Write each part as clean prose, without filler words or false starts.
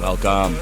Welcome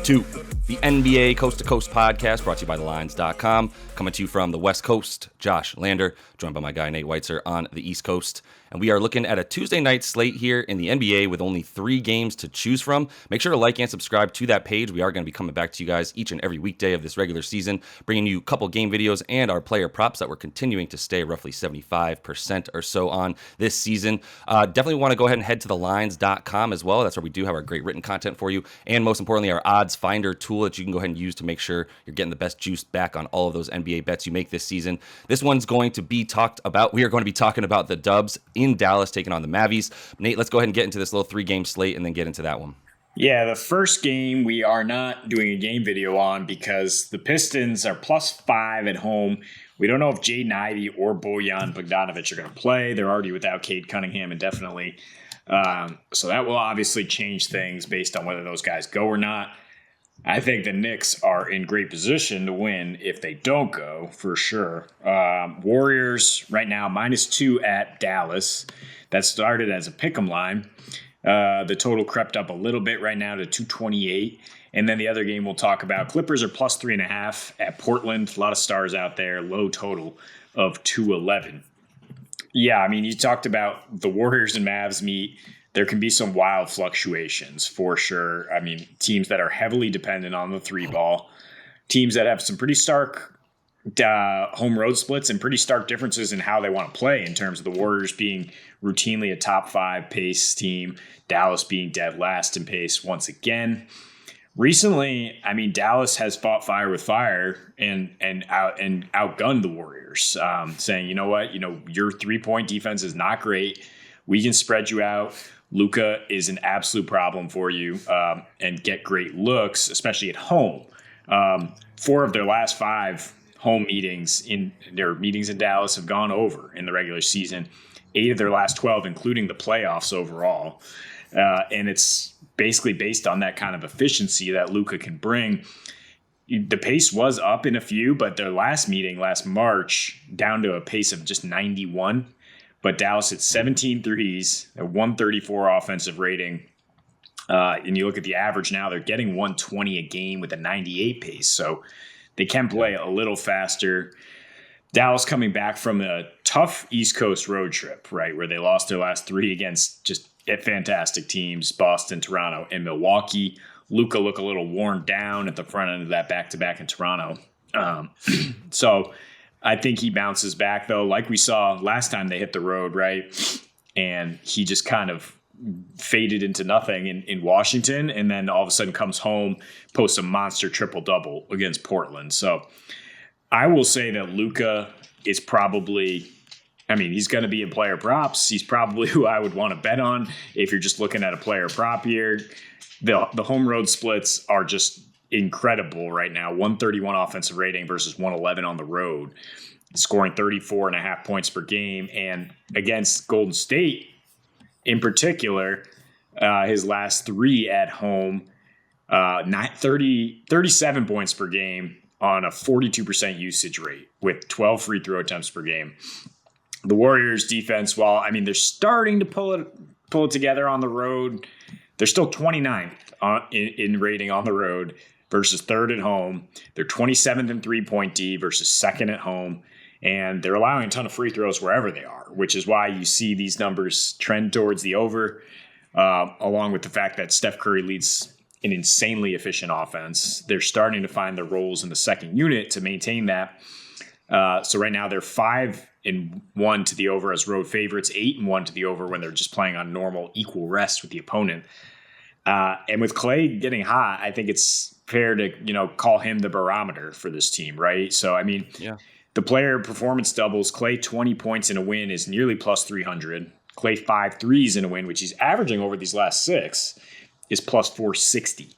to the NBA Coast to Coast podcast, brought to you by thelines.com. Coming to you from the West Coast, Josh Lander, joined by my guy Nate Weitzer on the East Coast. And we are looking at a Tuesday night slate here in the NBA with only 3 games to choose from. Make sure to like and subscribe to that page. We are going to be coming back to you guys each and every weekday of this regular season, bringing you a couple game videos and our player props that we're continuing to stay roughly 75% or so on this season. Definitely want to go ahead and head to thelines.com as well. That's where we do have our great written content for you. And most importantly, our odds finder tool that you can go ahead and use to make sure you're getting the best juice back on all of those NBA bets you make this season. This one's going to be talked about. We are going to be talking about the Dubs in Dallas taking on the Mavis. Nate, let's go ahead and get into this little 3-game slate and then get into that one. Yeah, the first game we are not doing a game video on because the Pistons are +5 at home. We don't know if Jaden Ivey or Bojan Bogdanovic are going to play. They're already without Cade Cunningham indefinitely. So that will obviously change things based on whether those guys go or not. I think the Knicks are in great position to win if they don't go, for sure. Warriors right now -2 at Dallas. That started as a pick'em line. The total crept up a little bit right now to 228. And then the other game we'll talk about, Clippers are +3.5 at Portland. A lot of stars out there, low total of 211. Yeah, I mean, you talked about the Warriors and Mavs meet. There can be some wild fluctuations for sure. I mean, teams that are heavily dependent on the 3-ball, teams that have some pretty stark home road splits and pretty stark differences in how they want to play, in terms of the Warriors being routinely a top 5 pace team, Dallas being dead last in pace once again. Recently, I mean, Dallas has fought fire with fire and outgunned the Warriors, saying, you know what, your 3-point defense is not great. We can spread you out. Luka is an absolute problem for you, and get great looks, especially at home. 4 of their last 5 home meetings in Dallas have gone over in the regular season. 8 of their last 12, including the playoffs overall. And it's basically based on that kind of efficiency that Luka can bring. The pace was up in a few, but their last meeting last March down to a pace of just 91. But Dallas hit 17 threes, a 134 offensive rating. And you look at the average now, they're getting 120 a game with a 98 pace. So they can play a little faster. Dallas coming back from a tough East Coast road trip, right, where they lost their last 3 against just fantastic teams, Boston, Toronto, and Milwaukee. Luka looked a little worn down at the front end of that back-to-back in Toronto. So I think he bounces back, though, like we saw last time they hit the road, right? And he just kind of faded into nothing in Washington, and then all of a sudden comes home, posts a monster triple-double against Portland. So I will say that Luka is probably, I mean, he's going to be in player props. He's probably who I would want to bet on if you're just looking at a player prop here. The home road splits are just incredible right now. 131 offensive rating versus 111 on the road, scoring 34.5 points per game. And against Golden State in particular, his last 3 at home, 37 points per game on a 42% usage rate with 12 free throw attempts per game. The Warriors defense, while I mean they're starting to pull it together on the road, they're still 29th in rating on the road versus 3rd at home. They're 27th in 3-point D versus 2nd at home. And they're allowing a ton of free throws wherever they are, which is why you see these numbers trend towards the over, along with the fact that Steph Curry leads an insanely efficient offense. They're starting to find their roles in the second unit to maintain that. So right now they're 5-1 to the over as road favorites, 8-1 to the over when they're just playing on normal equal rest with the opponent. And with Clay getting hot, I think it's fair to, call him the barometer for this team, right? So, I mean, yeah. The player performance doubles, Clay 20 points in a win is nearly +300. Clay 5 threes in a win, which he's averaging over these last 6, is +460.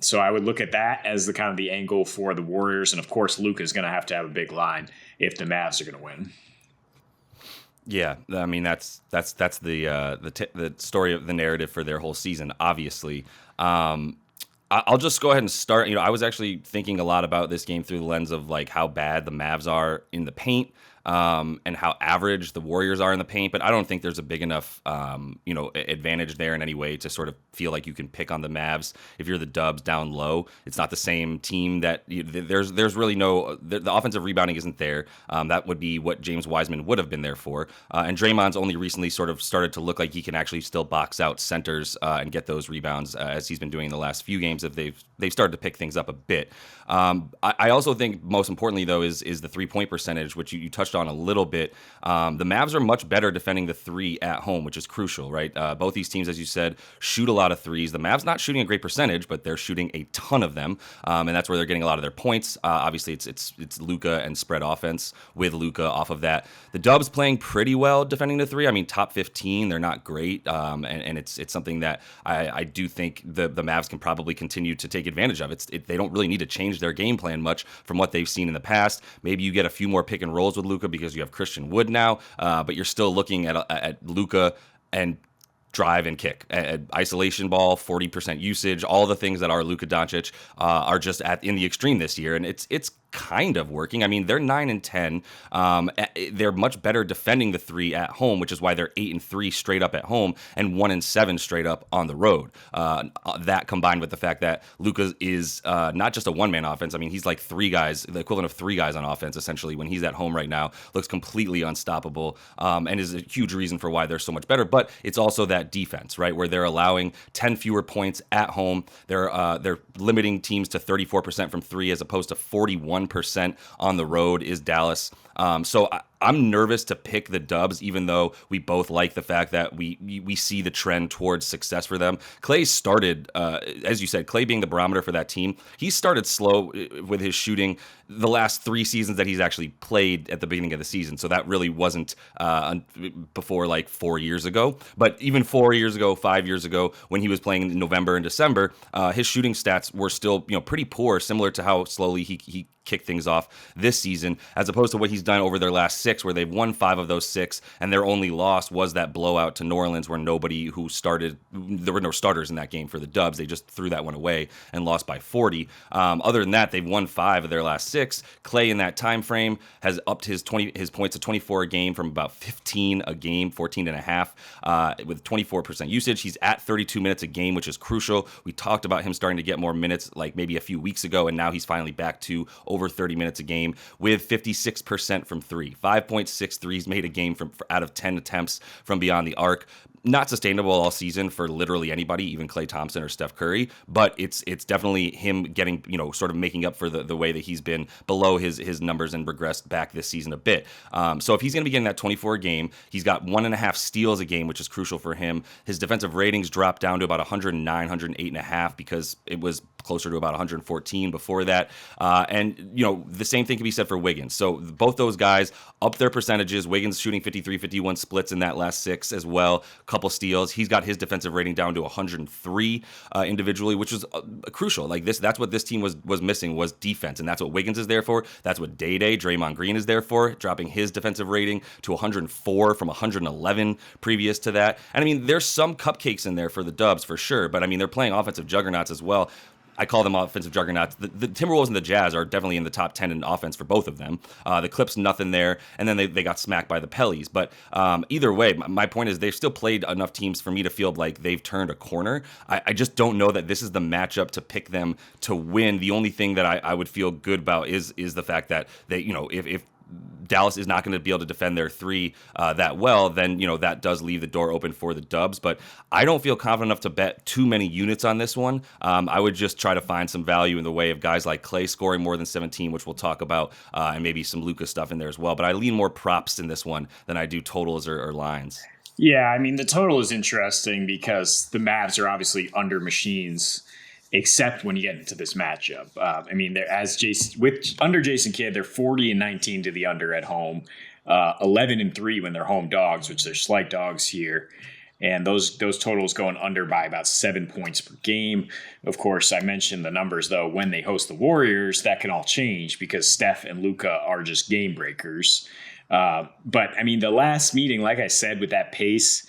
So I would look at that as the kind of the angle for the Warriors. And of course, Luka is going to have a big line if the Mavs are going to win. Yeah, I mean that's the story of the narrative for their whole season. Obviously, I'll just go ahead and start. I was actually thinking a lot about this game through the lens of like how bad the Mavs are in the paint. and how average the Warriors are in the paint, but I don't think there's a big enough, advantage there in any way to sort of feel like you can pick on the Mavs if you're the Dubs down low. It's not the same team there's really the offensive rebounding isn't there. That would be what James Wiseman would have been there for. And Draymond's only recently sort of started to look like he can actually still box out centers and get those rebounds as he's been doing the last few games. If they've started to pick things up a bit. I also think most importantly though is the 3-point percentage, which you touched on a little bit. The Mavs are much better defending the three at home, which is crucial, right? Both these teams, as you said, shoot a lot of threes. The Mavs not shooting a great percentage, but they're shooting a ton of them, and that's where they're getting a lot of their points. Obviously, it's Luka and spread offense with Luka off of that. The Dubs playing pretty well defending the three. I mean, top 15. They're not great, and it's something that I do think the Mavs can probably continue to take advantage of. They don't really need to change their game plan much from what they've seen in the past. Maybe you get a few more pick and rolls with Luka because you have Christian Wood now, but you're still looking at Luka and drive and kick, isolation ball, 40% usage, all the things that are Luka Doncic are just in the extreme this year, and it's kind of working. I mean, they're 9-10. They're much better defending the three at home, which is why they're 8-3 straight up at home and 1-7 straight up on the road. That combined with the fact that Luka is not just a one-man offense. I mean, he's like three guys, the equivalent of three guys on offense, essentially, when he's at home right now. Looks completely unstoppable, and is a huge reason for why they're so much better. But it's also that defense, right, where they're allowing 10 fewer points at home. They're limiting teams to 34% from three as opposed to 41% on the road is Dallas. So I'm nervous to pick the Dubs, even though we both like the fact that we see the trend towards success for them. Clay started, as you said, Clay being the barometer for that team. He started slow with his shooting the last 3 seasons that he's actually played at the beginning of the season. So that really wasn't before like 4 years ago. But even 4 years ago, 5 years ago, when he was playing in November and December, his shooting stats were still pretty poor, similar to how slowly he kicked things off this season, as opposed to what he's done over their last 6, where they've won 5 of those 6, and their only loss was that blowout to New Orleans, where there were no starters in that game for the Dubs. They just threw that one away and lost by 40. Other than that, they've won 5 of their last 6. Clay in that time frame has upped his points to 24 a game from about 15 a game, 14 and a half, with 24% usage. He's at 32 minutes a game, which is crucial. We talked about him starting to get more minutes like maybe a few weeks ago, and now he's finally back to over 30 minutes a game with 56% from three. 5.6 threes made a game out of 10 attempts from beyond the arc. Not sustainable all season for literally anybody, even Klay Thompson or Steph Curry, but it's definitely him getting, sort of making up for the way that he's been below his numbers and regressed back this season a bit. So if he's going to be getting that 24 a game, he's got 1.5 steals a game, which is crucial for him. His defensive ratings dropped down to about 109, 108.5 because it was closer to about 114 before that. And the same thing can be said for Wiggins. So both those guys up their percentages. Wiggins shooting 53, 51 splits in that last 6 as well. Couple steals. He's got his defensive rating down to 103 individually, which is crucial. Like that's what this team was missing, was defense, and that's what Wiggins is there for. That's what Draymond Green is there for, dropping his defensive rating to 104 from 111 previous to that. And I mean, there's some cupcakes in there for the Dubs for sure, but I mean, they're playing offensive juggernauts as well. I call them offensive juggernauts. The Timberwolves and the Jazz are definitely in the top 10 in offense for both of them. The Clips, nothing there. And then they got smacked by the Pellies. But either way, my point is they've still played enough teams for me to feel like they've turned a corner. I just don't know that this is the matchup to pick them to win. The only thing that I would feel good about is the fact that they, if Dallas is not going to be able to defend their three that well, then that does leave the door open for the Dubs. But I don't feel confident enough to bet too many units on this one. I would just try to find some value in the way of guys like Clay scoring more than 17, which we'll talk about, and maybe some Luka stuff in there as well. But I lean more props in this one than I do totals or lines. Yeah, I mean, the total is interesting because the Mavs are obviously under machines, except when you get into this matchup. I mean, they're under Jason Kidd, they're 40-19 to the under at home, 11-3 when they're home dogs, which they're slight dogs here. And those totals going under by about 7 points per game. Of course, I mentioned the numbers, though. When they host the Warriors, that can all change because Steph and Luka are just game breakers. But, I mean, the last meeting, like I said, with that pace,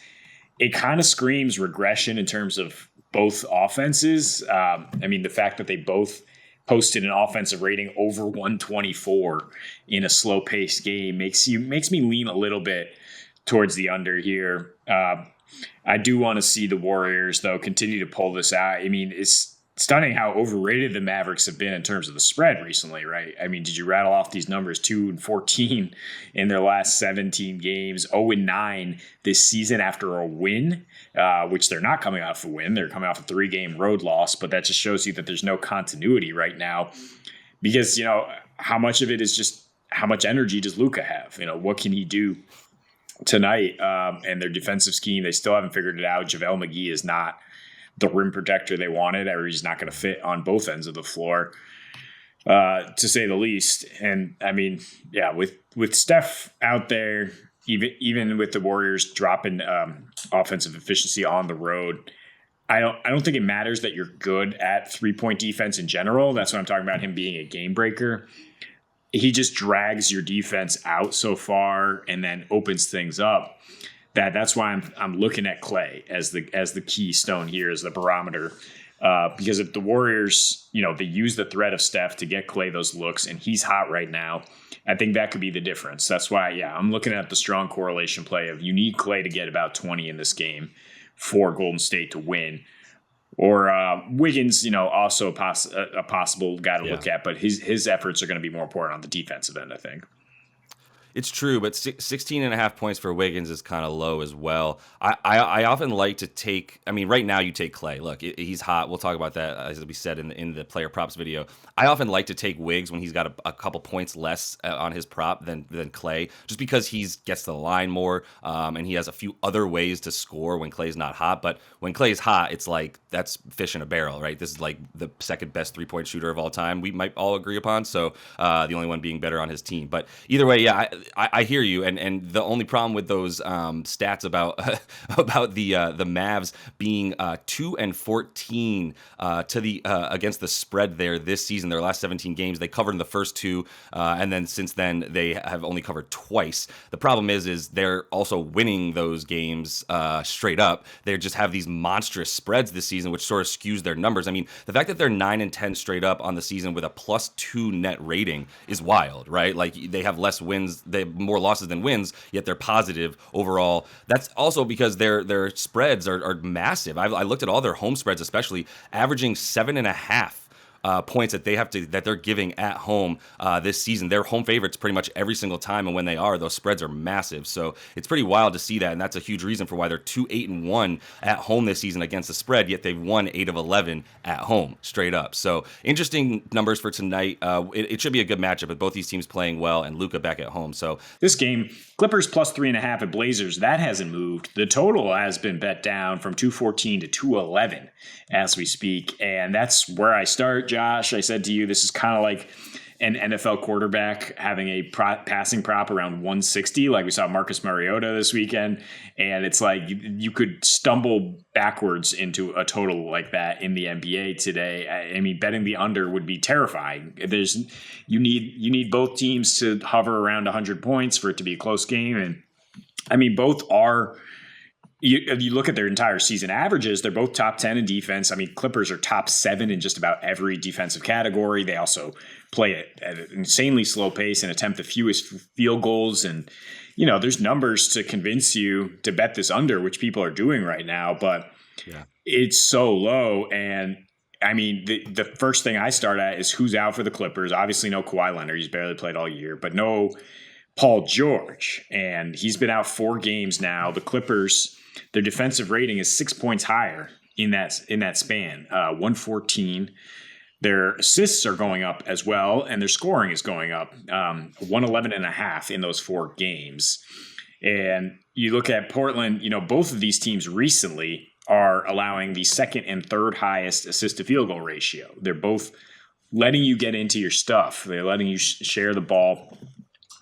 it kind of screams regression in terms of both offenses. I mean, the fact that they both posted an offensive rating over 124 in a slow paced game makes me lean a little bit towards the under here. I do want to see the Warriors, though, continue to pull this out. I mean, it's stunning how overrated the Mavericks have been in terms of the spread recently, right? I mean, did you rattle off these numbers? 2-14 in their last 17 games, 0-9 this season after a win, which they're not coming off a win. They're coming off a 3-game road loss, but that just shows you that there's no continuity right now because, how much of it is just how much energy does Luka have? What can he do tonight? And their defensive scheme, they still haven't figured it out. JaVale McGee is not the rim protector they wanted, or he's not going to fit on both ends of the floor, to say the least. And I mean, yeah, with Steph out there, even with the Warriors dropping offensive efficiency on the road, I don't think it matters that you're good at 3-point defense in general. That's what I'm talking about, him being a game breaker. He just drags your defense out so far and then opens things up. That's why I'm looking at Clay as the keystone here, as the barometer, because if the Warriors, they use the threat of Steph to get Clay those looks, and he's hot right now, I think that could be the difference. That's why, I'm looking at the strong correlation play of you need Clay to get about 20 in this game for Golden State to win. Or Wiggins, also a possible guy to look at, but his efforts are going to be more important on the defensive end, I think. It's true, but 16.5 points for Wiggins is kind of low as well. I often like to take, right now you take Clay. Look, he's hot. We'll talk about that, as we said in the player props video. I often like to take Wiggs when he's got a couple points less on his prop than Clay, just because he gets to the line more, and he has a few other ways to score when Clay's not hot. But when Clay's hot, it's like that's fish in a barrel, right? This is like the second best 3-point shooter of all time, we might all agree upon. So the only one being better on his team. But either way, I hear you, and the only problem with those stats about the Mavs being 2-14 to the against the spread there this season, their last 17 games, they covered in the first 2, and then since then they have only covered twice. The problem is they're also winning those games straight up. They just have these monstrous spreads this season, which sort of skews their numbers. I mean, the fact that they're 9-10 straight up on the season with a +2 net rating is wild, right? Like they have less wins, they have more losses than wins, yet they're positive overall. That's also because their spreads are massive. I looked at all their home spreads, especially averaging 7.5 points that they're giving at home this season. They're home favorites pretty much every single time, and when they are, those spreads are massive. So it's pretty wild to see that, and that's a huge reason for why they're 2-8-1 at home this season against the spread, yet they've won 8 of 11 at home straight up. So interesting numbers for tonight. It should be a good matchup with both these teams playing well and Luka back at home. So this game, Clippers +3.5 at Blazers, that hasn't moved. The total has been bet down from 214 to 211 as we speak, and that's where I start, Josh. I said to you, this is kind of like an NFL quarterback having a passing prop around 160, like we saw Marcus Mariota this weekend. And it's like you could stumble backwards into a total like that in the NBA today. I mean, betting the under would be terrifying. You need both teams to hover around 100 points for it to be a close game. And I mean, both are. You look at their entire season averages, they're both top 10 in defense. I mean, Clippers are top 7 in just about every defensive category. They also play at an insanely slow pace and attempt the fewest field goals. And, there's numbers to convince you to bet this under, which people are doing right now, but it's so low. And I mean, the first thing I start at is who's out for the Clippers. Obviously no Kawhi Leonard. He's barely played all year, but no Paul George. And he's been out 4 games now. The Clippers, their defensive rating is 6 points higher in that span, 114. Their assists are going up as well, and their scoring is going up, 111.5 in those 4 games. And you look at Portland, both of these teams recently are allowing the second and third highest assist to field goal ratio. They're both letting you get into your stuff. They're letting you share the ball.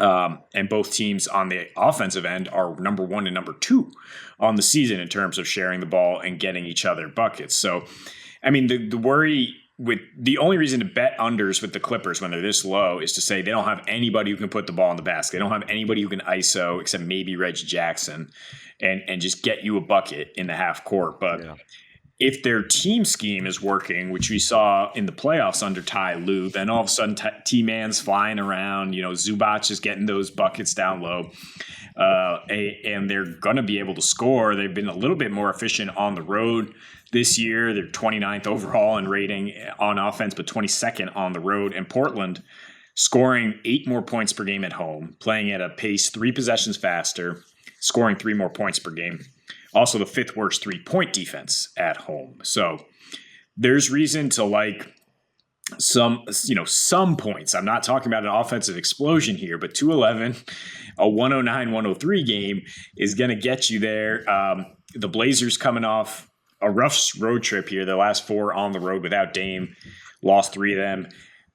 And both teams on the offensive end are number 1 and number 2 on the season in terms of sharing the ball and getting each other buckets. So, I mean, the worry with the only reason to bet unders with the Clippers when they're this low is to say they don't have anybody who can put the ball in the basket. They don't have anybody who can ISO except maybe Reggie Jackson and just get you a bucket in the half court. But if their team scheme is working, which we saw in the playoffs under Ty Lue, then all of a sudden T-Man's flying around. Zubac is getting those buckets down low. And they're going to be able to score. They've been a little bit more efficient on the road this year. They're 29th overall in rating on offense, but 22nd on the road. And Portland scoring 8 more points per game at home, playing at a pace 3 possessions faster, scoring 3 more points per game. Also the 5th worst 3-point defense at home. So there's reason to like some points. I'm not talking about an offensive explosion here, but 211, a 109-103 game is going to get you there. The Blazers coming off a rough road trip here. The last 4 on the road without Dame, lost 3 of them.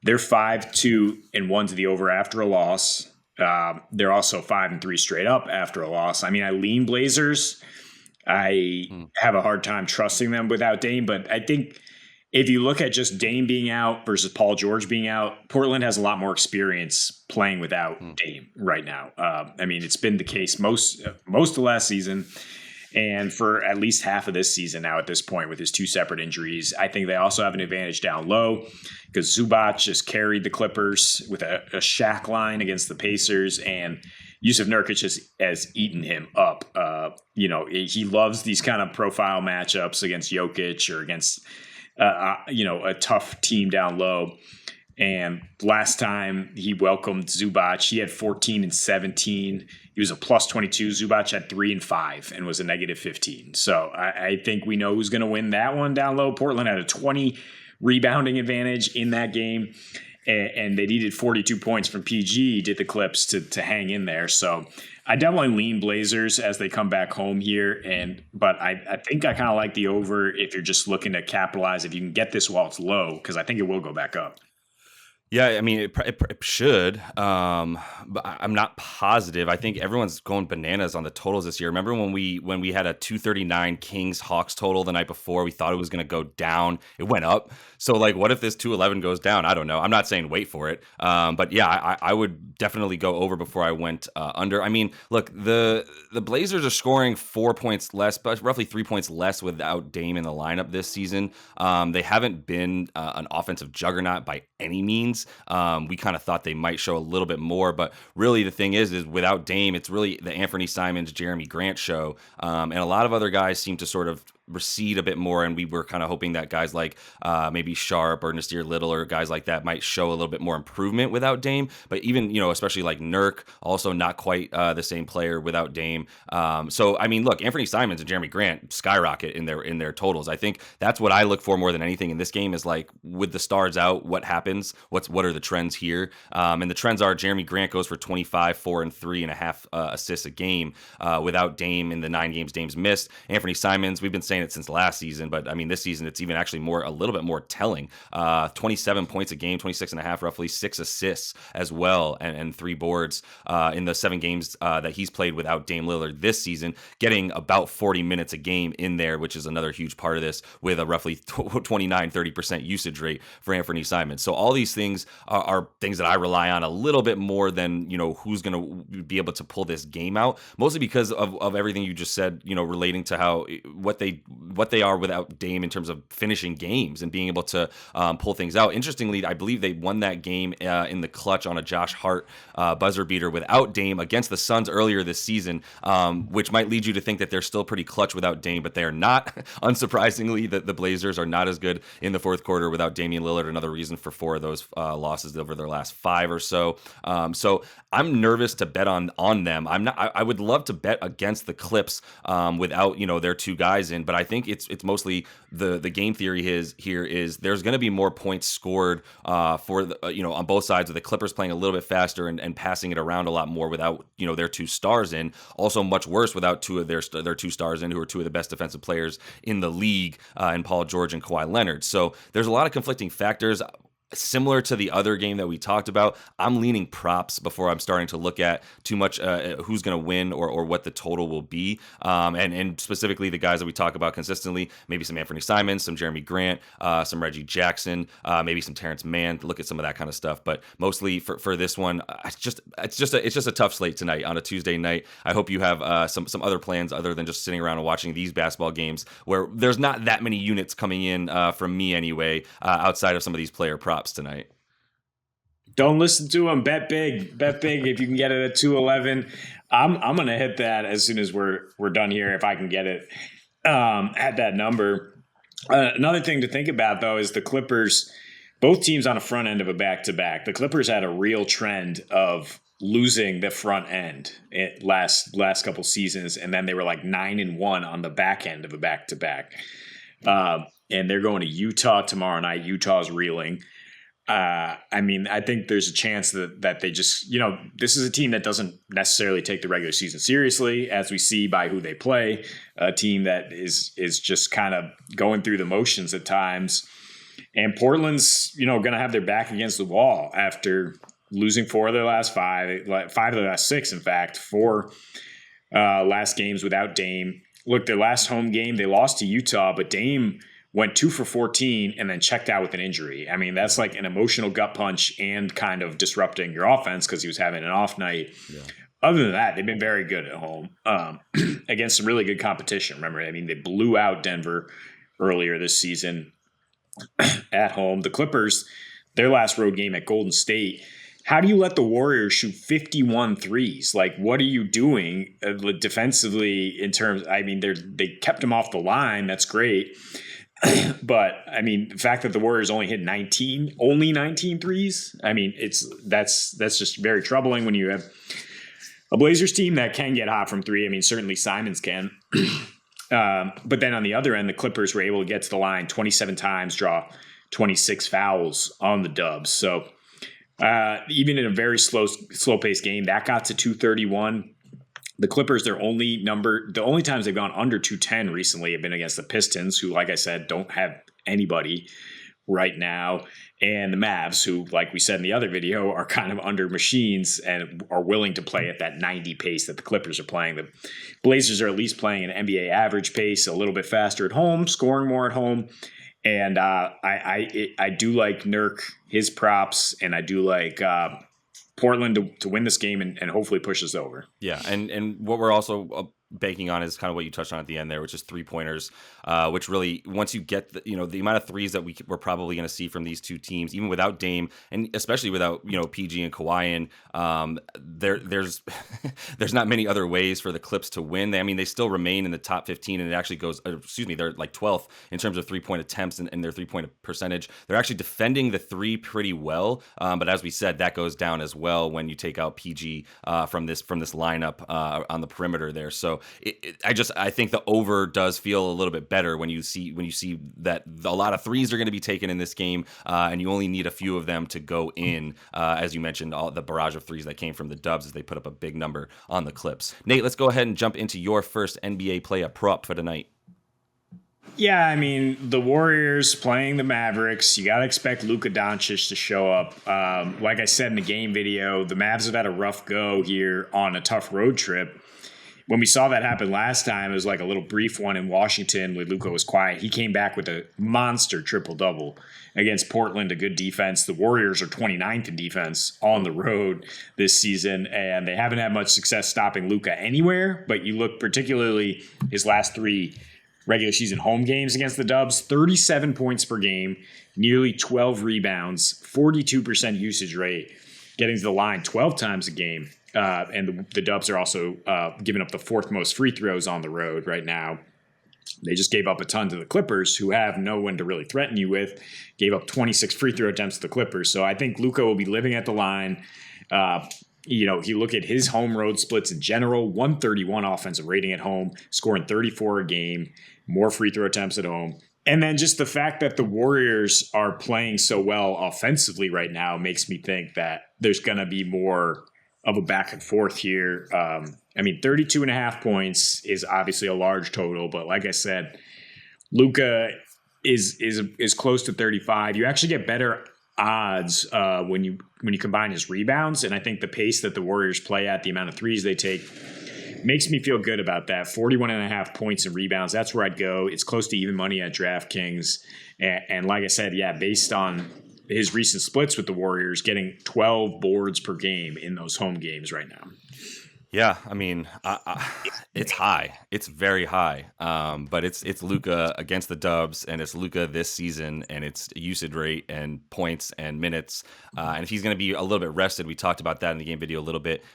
They're 5-2-1 to the over after a loss. They're also 5-3 straight up after a loss. I mean, I lean Blazers. I have a hard time trusting them without Dame, but I think if you look at just Dame being out versus Paul George being out, Portland has a lot more experience playing without Dame right now. I mean, it's been the case most of last season and for at least half of this season now at this point with his 2 separate injuries. I think they also have an advantage down low because Zubac just carried the Clippers with a Shaq line against the Pacers, and Yusuf Nurkic has eaten him up. He loves these kind of profile matchups against Jokic or against a tough team down low. And last time he welcomed Zubac, he had 14 and 17. He was a plus 22. Zubac had 3 and 5 and was a negative 15. So I think we know who's going to win that one down low. Portland had a 20 rebounding advantage in that game, and they needed 42 points from PG, did the Clips, to hang in there. So I definitely lean Blazers as they come back home here. But I think I kind of like the over if you're just looking to capitalize, if you can get this while it's low, because I think it will go back up. Yeah, I mean, it should, but I'm not positive. I think everyone's going bananas on the totals this year. Remember when we had a 239 Kings Hawks total the night before? We thought it was going to go down. It went up. So, like, what if this 211 goes down? I don't know. I'm not saying wait for it. But yeah, I would definitely go over before I went under. I mean, look, the Blazers are scoring 4 points less, but roughly 3 points less without Dame in the lineup this season. They haven't been an offensive juggernaut by any means. We kind of thought they might show a little bit more, but really the thing is without Dame, it's really the Anthony Simons, Jeremy Grant show. And a lot of other guys seem to sort of recede a bit more, and we were kind of hoping that guys like maybe Sharp or Nasir Little or guys like that might show a little bit more improvement without Dame. But even, especially like Nurk, also not quite the same player without Dame. So I mean, look, Anthony Simons and Jeremy Grant skyrocket in their totals. I think that's what I look for more than anything in this game is like, with the stars out, what happens? What are the trends here? And the trends are Jeremy Grant goes for 25, 4 and 3.5 assists a game without Dame in the 9 games Dame's missed. Anthony Simons, we've been saying it since last season, but I mean, this season it's even actually a little bit more telling. 27 points a game, 26.5 roughly, 6 assists as well, and 3 boards in the 7 games that he's played without Dame Lillard this season, getting about 40 minutes a game in there, which is another huge part of this, with a roughly 29-30% usage rate for Anthony Simons. So all these things are things that I rely on a little bit more than, who's going to be able to pull this game out, mostly because of everything you just said, relating to how what they are without Dame in terms of finishing games and being able to pull things out. Interestingly, I believe they won that game in the clutch on a Josh Hart buzzer beater without Dame against the Suns earlier this season, which might lead you to think that they're still pretty clutch without Dame, but they are not. Unsurprisingly, the Blazers are not as good in the fourth quarter without Damian Lillard. Another reason for 4 of those losses over their last 5 or so. So I'm nervous to bet on them. I would love to bet against the Clips without their 2 guys in, but I think it's mostly the game theory here is there's going to be more points scored for on both sides, with the Clippers playing a little bit faster and passing it around a lot more without their 2 stars in. Also much worse without 2 of their 2 stars in, who are 2 of the best defensive players in the league, in Paul George and Kawhi Leonard. So there's a lot of conflicting factors. Similar to the other game that we talked about, I'm leaning props before I'm starting to look at too much who's going to win or what the total will be. And specifically the guys that we talk about consistently, maybe some Anthony Simons, some Jeremy Grant, some Reggie Jackson, maybe some Terrence Mann. Look at some of that kind of stuff. But mostly for this one, it's just a tough slate tonight on a Tuesday night. I hope you have some other plans other than just sitting around and watching these basketball games where there's not that many units coming in from me anyway, outside of some of these player props tonight. Don't listen to him. Bet big. Bet big if you can get it at 211. I'm gonna hit that as soon as we're done here if I can get it at that number. Another thing to think about though is the Clippers. Both teams on the front end of a back-to-back. The Clippers had a real trend of losing the front end last couple seasons, and then they were like 9-1 on the back end of a back-to-back. And they're going to Utah tomorrow night. Utah's reeling. I think there's a chance that they just, this is a team that doesn't necessarily take the regular season seriously, as we see by who they play. A team that is just kind of going through the motions at times. And Portland's, going to have their back against the wall after losing 4 of their last 5 of their last 6, in fact, 4 last games without Dame. Look, their last home game, they lost to Utah, but Dame went 2 for 14 and then checked out with an injury. I mean, that's like an emotional gut punch and kind of disrupting your offense because he was having an off night. Yeah. Other than that, they've been very good at home against some really good competition. Remember, they blew out Denver earlier this season at home. The Clippers, their last road game at Golden State, how do you let the Warriors shoot 51 threes? Like, what are you doing defensively in terms – they kept them off the line. That's great. But the fact that the Warriors only hit 19 threes, that's just very troubling when you have a Blazers team that can get hot from 3. Certainly Simons can. But then on the other end, the Clippers were able to get to the line 27 times, draw 26 fouls on the Dubs. So even in a very slow-paced game, that got to 231. The Clippers, the only times they've gone under 210 recently have been against the Pistons, who, like I said, don't have anybody right now, and the Mavs, who, like we said in the other video, are kind of under machines and are willing to play at that 90 pace that the Clippers are playing. The Blazers are at least playing an NBA average pace, a little bit faster at home, scoring more at home. And I do like Nurk, his props, and I do like Portland to win this game and hopefully push us over. Yeah, and what we're also banking on is kind of what you touched on at the end there, which is 3-pointers, which really, once you get the amount of threes that we're probably going to see from these two teams, even without Dame and especially without PG and Kawhi, there's there's not many other ways for the Clips to win. They still remain in the top 15, and it actually goes, they're like 12th in terms of 3-point attempts and their 3-point percentage. They're actually defending the 3 pretty well, but as we said, that goes down as well when you take out PG from this lineup on the perimeter there. So I think the over does feel a little bit better when you see that a lot of threes are going to be taken in this game, and you only need a few of them to go in. As you mentioned, all the barrage of threes that came from the Dubs as they put up a big number on the Clips. Nate, let's go ahead and jump into your first NBA play-up prop for tonight. Yeah, the Warriors playing the Mavericks. You got to expect Luka Doncic to show up. Like I said in the game video, the Mavs have had a rough go here on a tough road trip. When we saw that happen last time, it was like a little brief one in Washington where Luka was quiet. He came back with a monster triple-double against Portland, a good defense. The Warriors are 29th in defense on the road this season, and they haven't had much success stopping Luka anywhere. But you look particularly his last 3 regular season home games against the Dubs, 37 points per game, nearly 12 rebounds, 42% usage rate, getting to the line 12 times a game. And the Dubs are also giving up the 4th most free throws on the road right now. They just gave up a ton to the Clippers, who have no one to really threaten you with. Gave up 26 free throw attempts to the Clippers. So I think Luka will be living at the line. You look at his home road splits in general, 131 offensive rating at home, scoring 34 a game, more free throw attempts at home. And then just the fact that the Warriors are playing so well offensively right now makes me think that there's going to be more of a back and forth here. 32.5 points is obviously a large total, but like I said, Luka is close to 35. You actually get better odds when you combine his rebounds. And I think the pace that the Warriors play at, the amount of threes they take, makes me feel good about that. 41.5 points and rebounds. That's where I'd go. It's close to even money at DraftKings. And like I said, based on his recent splits with the Warriors, getting 12 boards per game in those home games right now. Yeah, I mean, it's high. It's very high. But it's Luka against the Dubs, and it's Luka this season, and it's usage rate and points and minutes. And if he's going to be a little bit rested, we talked about that in the game video a little bit.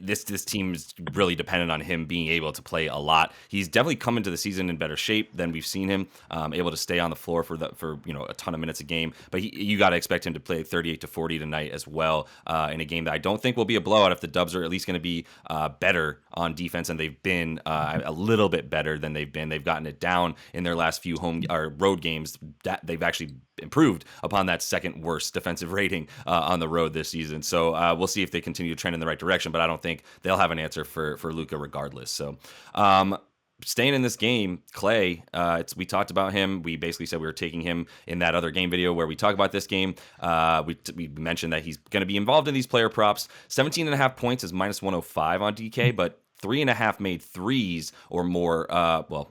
This team is really dependent on him being able to play a lot. He's definitely come into the season in better shape than we've seen him, able to stay on the floor for a ton of minutes a game. But you got to expect him to play 38 to 40 tonight as well, in a game that I don't think will be a blowout if the Dubs are at least going to be better on defense, and they've been a little bit better than they've been. They've gotten it down in their last few home or road games. That they've actually improved upon that second worst defensive rating on the road this season. So we'll see if they continue to trend in the right direction, but I don't think they'll have an answer for Luka regardless. So staying in this game, Clay, we talked about him. We basically said we were taking him in that other game video where we talk about this game. We mentioned that he's going to be involved in these player props. 17.5 points is minus 105 on DK, but 3.5 made threes or more,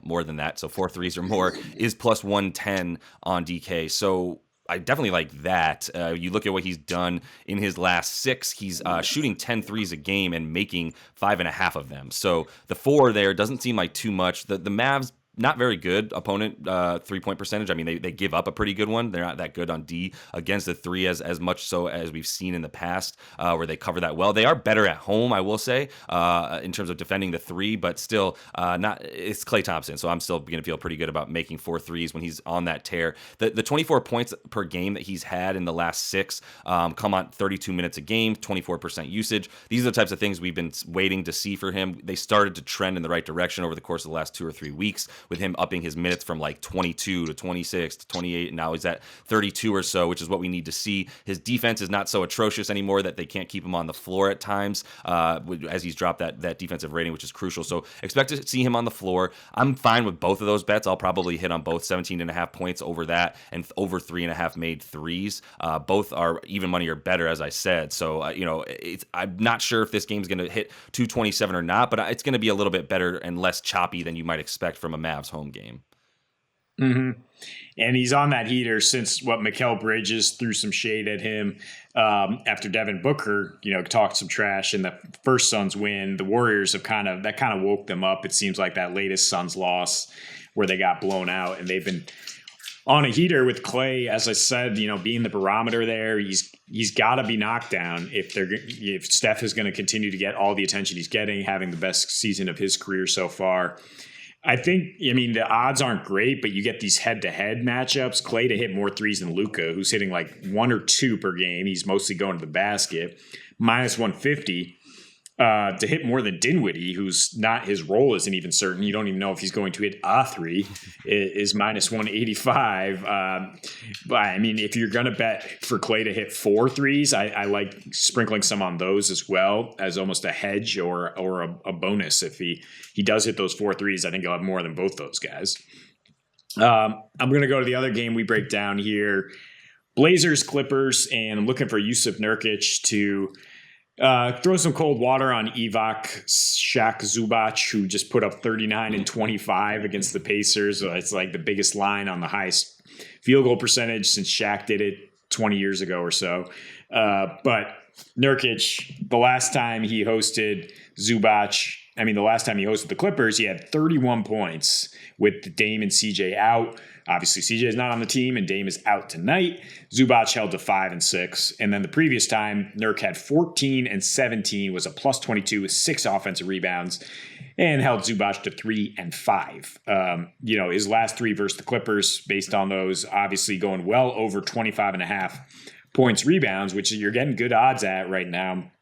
more than that. So 4 threes or more is plus 110 on DK. So I definitely like that. You look at what he's done in his last 6. He's shooting 10 threes a game and making 5.5 of them. So the 4 there doesn't seem like too much. The Mavs, not very good opponent 3-point percentage. I mean, they give up a pretty good one. They're not that good on D against the 3 as much so as we've seen in the past, where they cover that well. They are better at home, I will say, in terms of defending the 3, but still not. It's Klay Thompson, so I'm still going to feel pretty good about making 4 threes when he's on that tear. The 24 points per game that he's had in the last 6 come on 32 minutes a game, 24% usage. These are the types of things we've been waiting to see for him. They started to trend in the right direction over the course of the last 2 or 3 weeks, with him upping his minutes from like 22 to 26 to 28, and now he's at 32 or so, which is what we need to see. His defense is not so atrocious anymore that they can't keep him on the floor at times, as he's dropped that defensive rating, which is crucial. So expect to see him on the floor. I'm fine with both of those bets. I'll probably hit on both 17.5 points over that and over 3.5 made threes. Both are even money or better, as I said. So, I'm not sure if this game's going to hit 227 or not, but it's going to be a little bit better and less choppy than you might expect from a Mavs home game. Mm-hmm. And he's on that heater since Mikal Bridges threw some shade at him after Devin Booker, talked some trash in the first Suns win. The Warriors have kind of woke them up. It seems like that latest Suns loss where they got blown out, and they've been on a heater with Clay, as I said, being the barometer there. He's got to be knocked down if Steph is going to continue to get all the attention he's getting, having the best season of his career so far. I think, the odds aren't great, but you get these head-to-head matchups. Clay to hit more threes than Luka, who's hitting like 1 or 2 per game. He's mostly going to the basket. Minus 150. To hit more than Dinwiddie, who's not, his role isn't even certain. You don't even know if he's going to hit a 3, is minus 185. But I mean, if you're going to bet for Clay to hit 4 threes, I like sprinkling some on those as well as almost a hedge or a bonus. If he does hit those 4 threes, I think he'll have more than both those guys. I'm going to go to the other game we break down here. Blazers, Clippers, and I'm looking for Yusuf Nurkic to throw some cold water on Shaq Zubac, who just put up 39 and 25 against the Pacers. So it's like the biggest line on the highest field goal percentage since Shaq did it 20 years ago or so. But Nurkic, the last time he hosted the Clippers, he had 31 points with Dame and CJ out. Obviously, CJ is not on the team, and Dame is out tonight. Zubac held to 5 and 6. And then the previous time, Nurk had 14 and 17, was a plus 22 with 6 offensive rebounds, and held Zubac to 3 and 5. His last 3 versus the Clippers, based on those, obviously going well over 25.5 points rebounds, which you're getting good odds at right now.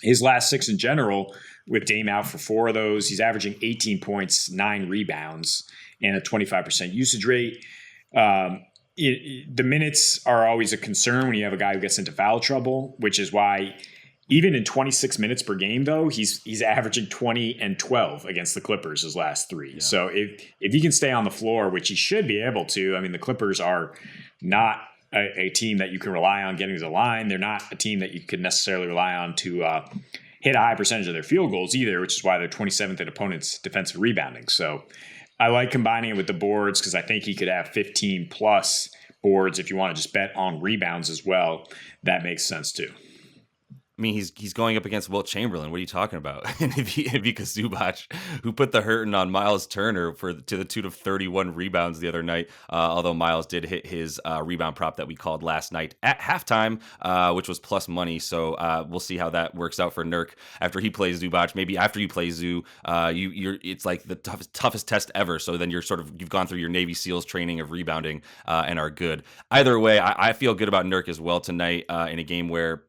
His last 6 in general, with Dame out for 4 of those, he's averaging 18 points, 9 rebounds, and a 25% usage rate. The minutes are always a concern when you have a guy who gets into foul trouble, which is why even in 26 minutes per game, though, he's averaging 20 and 12 against the Clippers his last 3. Yeah. So if he can stay on the floor, which he should be able to, the Clippers are not a team that you can rely on getting to the line. They're not a team that you could necessarily rely on to hit a high percentage of their field goals either, which is why they're 27th in opponents' defensive rebounding. So I like combining it with the boards because I think he could have 15 plus boards if you want to just bet on rebounds as well. That makes sense too. I mean, he's going up against Wilt Chamberlain. What are you talking about? And Ivica Zubac, who put the hurting on Miles Turner to the tune of 31 rebounds the other night. Although Miles did hit his rebound prop that we called last night at halftime, which was plus money. So we'll see how that works out for Nurk after he plays Zubac. Maybe after you play Zoo, it's like the toughest test ever. So then you've gone through your Navy SEALs training of rebounding and are good. Either way, I feel good about Nurk as well tonight in a game where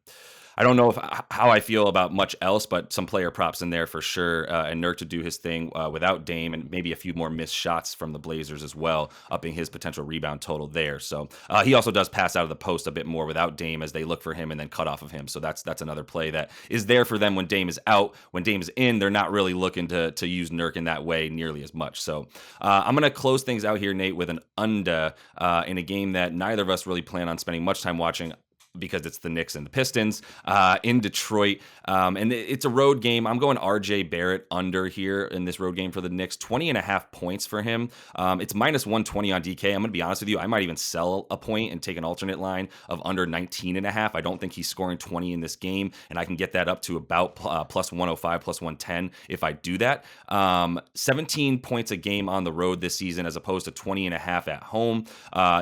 I don't know how I feel about much else, but some player props in there for sure. And Nurk to do his thing without Dame, and maybe a few more missed shots from the Blazers as well, upping his potential rebound total there. So he also does pass out of the post a bit more without Dame as they look for him and then cut off of him. So that's another play that is there for them when Dame is out. When Dame is in, they're not really looking to use Nurk in that way nearly as much. So I'm going to close things out here, Nate, with an under in a game that neither of us really plan on spending much time watching, because it's the Knicks and the Pistons in Detroit. And it's a road game. I'm going RJ Barrett under here in this road game for the Knicks. 20.5 points for him. It's minus 120 on DK. I'm going to be honest with you. I might even sell a point and take an alternate line of under 19.5. I don't think he's scoring 20 in this game, and I can get that up to about plus 105, plus 110 if I do that. 17 points a game on the road this season as opposed to 20.5 at home.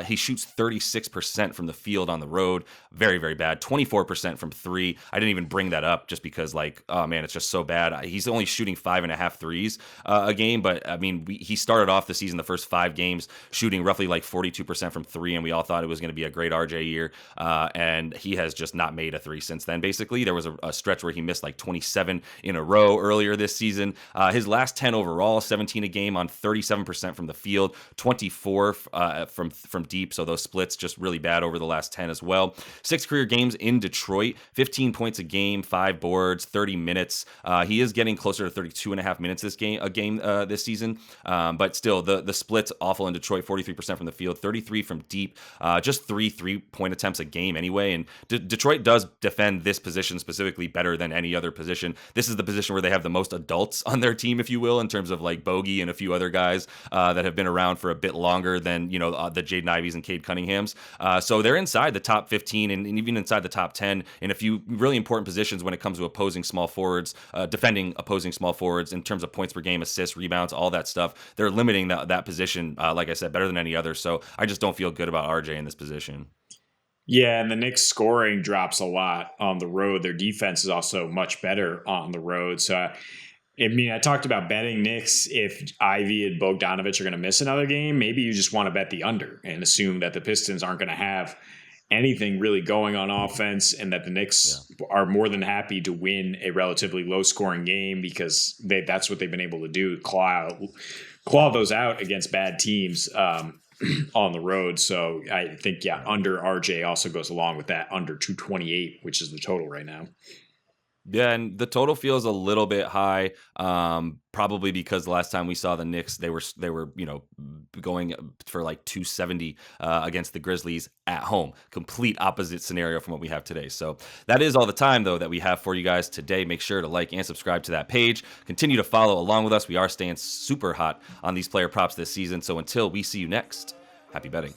He shoots 36% from the field on the road. Very, very bad. 24% from three. I didn't even bring that up just because, oh man, it's just so bad. He's only shooting 5.5 threes a game, but I mean, he started off the season, the first 5 games, shooting roughly 42% from three, and we all thought it was going to be a great RJ year, and he has just not made a three since then. Basically, there was a stretch where he missed 27 in a row earlier this season. His last 10 overall, 17 a game on 37% from the field, 24 from deep, so those splits just really bad over the last 10 as well. 6 career games in Detroit, 15 points a game, 5 boards, 30 minutes. He is getting closer to 32.5 minutes this season, but still the splits awful in Detroit. 43% from the field, 33 from deep, just 3 3-point attempts a game anyway. And Detroit does defend this position specifically better than any other position. This is the position where they have the most adults on their team, if you will, in terms of Bogey and a few other guys that have been around for a bit longer than the Jaden Ivies and Cade Cunninghams. So they're inside the top 15 and even inside the top 10 in a few really important positions when it comes to opposing small forwards, defending opposing small forwards in terms of points per game, assists, rebounds, all that stuff. They're limiting that position, like I said, better than any other. So I just don't feel good about RJ in this position. Yeah, and the Knicks scoring drops a lot on the road. Their defense is also much better on the road. So, I talked about betting Knicks if Ivy and Bogdanovich are going to miss another game. Maybe you just want to bet the under and assume that the Pistons aren't going to have anything really going on offense and that the Knicks are more than happy to win a relatively low-scoring game because that's what they've been able to do, claw those out against bad teams on the road. So I think, under RJ also goes along with that, under 228, which is the total right now. Yeah, and the total feels a little bit high, probably because the last time we saw the Knicks, they were going for 270 against the Grizzlies at home. Complete opposite scenario from what we have today. So that is all the time, though, that we have for you guys today. Make sure to like and subscribe to that page. Continue to follow along with us. We are staying super hot on these player props this season. So until we see you next, happy betting.